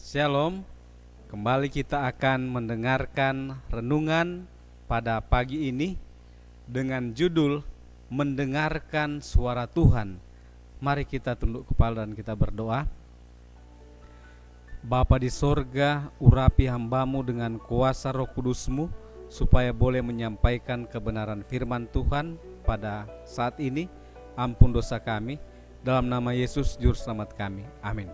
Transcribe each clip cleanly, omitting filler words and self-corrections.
Shalom, kembali kita akan mendengarkan renungan pada pagi ini dengan judul Mendengarkan Suara Tuhan. Mari kita tunduk kepala dan kita berdoa. Bapa di sorga, urapi hambamu dengan kuasa Roh Kudus-Mu supaya boleh menyampaikan kebenaran firman Tuhan pada saat ini. Ampun dosa kami, dalam nama Yesus Juru Selamat kami. Amin.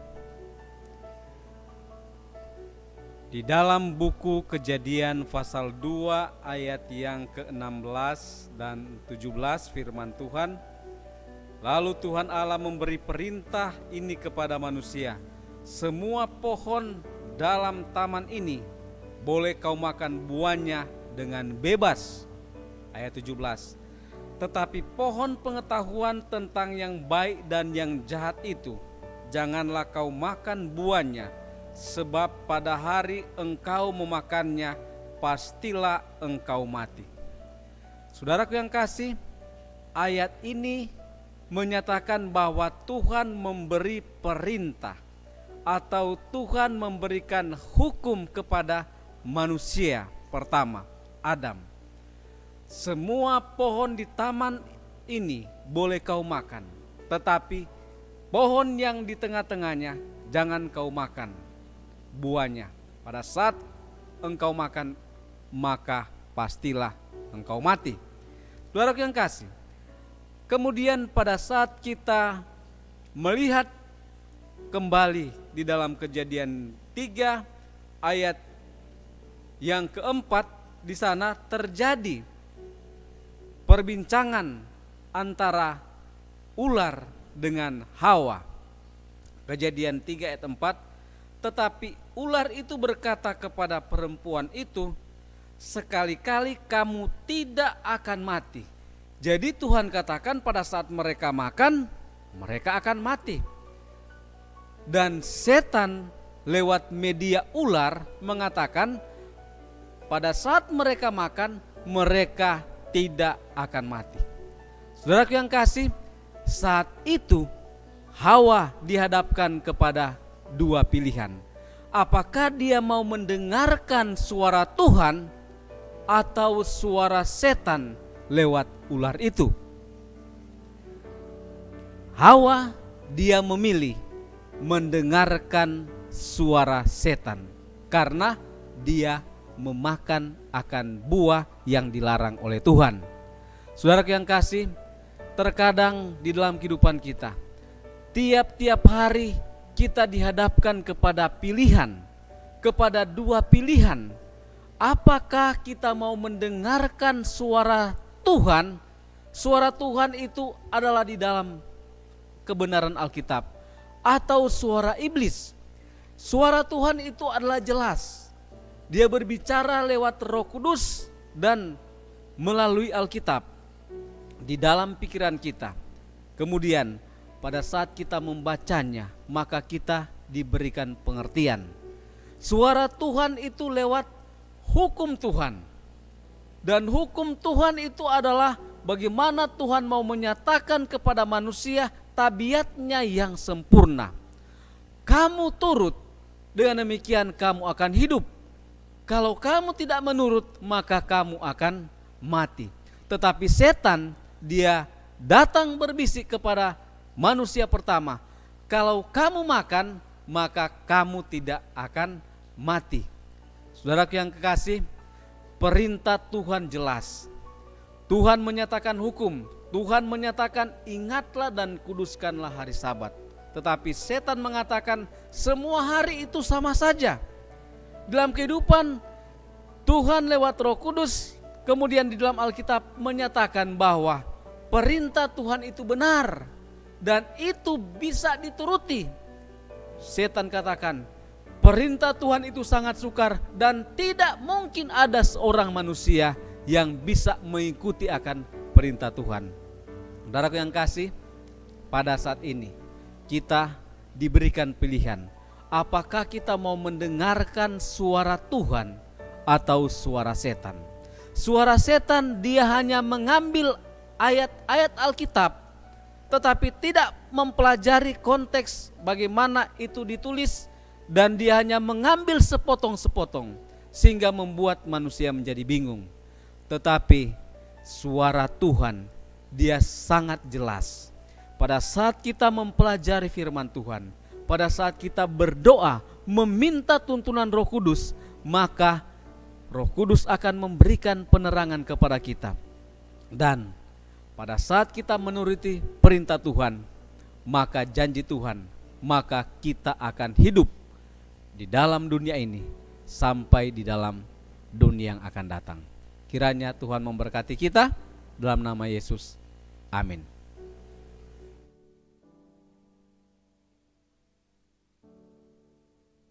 Di dalam buku Kejadian pasal 2 ayat yang ke-16 dan 17 firman Tuhan, lalu Tuhan Allah memberi perintah ini kepada manusia, semua pohon dalam taman ini boleh kau makan buahnya dengan bebas. Ayat 17. Tetapi pohon pengetahuan tentang yang baik dan yang jahat itu, janganlah kau makan buahnya, sebab pada hari engkau memakannya, pastilah engkau mati. Saudaraku yang kasih, ayat ini menyatakan bahwa Tuhan memberi perintah atau Tuhan memberikan hukum kepada manusia pertama, Adam. Semua pohon di taman ini boleh kau makan, tetapi pohon yang di tengah-tengahnya jangan kau makan buahnya. Pada saat engkau makan, maka pastilah engkau mati. Saudaraku yang kasih, kemudian pada saat kita melihat kembali di dalam Kejadian 3 ayat yang keempat, di sana terjadi perbincangan antara ular dengan Hawa. Kejadian 3 ayat 4, tetapi ular itu berkata kepada perempuan itu, sekali-kali kamu tidak akan mati. Jadi Tuhan katakan pada saat mereka makan, mereka akan mati. Dan setan lewat media ular mengatakan pada saat mereka makan, mereka tidak akan mati. Saudaraku yang kasih, saat itu Hawa dihadapkan kepada dua pilihan. Apakah dia mau mendengarkan suara Tuhan atau suara setan lewat ular itu? Hawa dia memilih mendengarkan suara setan karena dia memakan akan buah yang dilarang oleh Tuhan. Saudara yang kasih, terkadang di dalam kehidupan kita, tiap-tiap hari kita dihadapkan kepada pilihan, kepada dua pilihan. Apakah kita mau mendengarkan suara Tuhan? Suara Tuhan itu adalah di dalam kebenaran Alkitab, atau suara iblis. Suara Tuhan itu adalah jelas. Dia berbicara lewat Roh Kudus dan melalui Alkitab di dalam pikiran kita. Kemudian pada saat kita membacanya, maka kita diberikan pengertian. Suara Tuhan itu lewat hukum Tuhan. Dan hukum Tuhan itu adalah bagaimana Tuhan mau menyatakan kepada manusia tabiatnya yang sempurna. Kamu turut, dengan demikian kamu akan hidup. Kalau kamu tidak menurut, maka kamu akan mati. Tetapi setan, dia datang berbisik kepada manusia pertama, kalau kamu makan, maka kamu tidak akan mati. Saudaraku yang kekasih, perintah Tuhan jelas. Tuhan menyatakan hukum, Tuhan menyatakan ingatlah dan kuduskanlah hari Sabat. Tetapi setan mengatakan semua hari itu sama saja. Dalam kehidupan Tuhan lewat Roh Kudus, kemudian di dalam Alkitab menyatakan bahwa perintah Tuhan itu benar dan itu bisa dituruti. Setan katakan perintah Tuhan itu sangat sukar dan tidak mungkin ada seorang manusia yang bisa mengikuti akan perintah Tuhan. Saudaraku yang kasih, pada saat ini kita diberikan pilihan. Apakah kita mau mendengarkan suara Tuhan atau suara setan? Suara setan dia hanya mengambil ayat-ayat Alkitab, tetapi tidak mempelajari konteks bagaimana itu ditulis dan dia hanya mengambil sepotong-sepotong sehingga membuat manusia menjadi bingung. Tetapi suara Tuhan dia sangat jelas. Pada saat kita mempelajari firman Tuhan, pada saat kita berdoa meminta tuntunan Roh Kudus, maka Roh Kudus akan memberikan penerangan kepada kita. Dan pada saat kita menuruti perintah Tuhan, maka janji Tuhan, maka kita akan hidup di dalam dunia ini sampai di dalam dunia yang akan datang. Kiranya Tuhan memberkati kita dalam nama Yesus. Amin.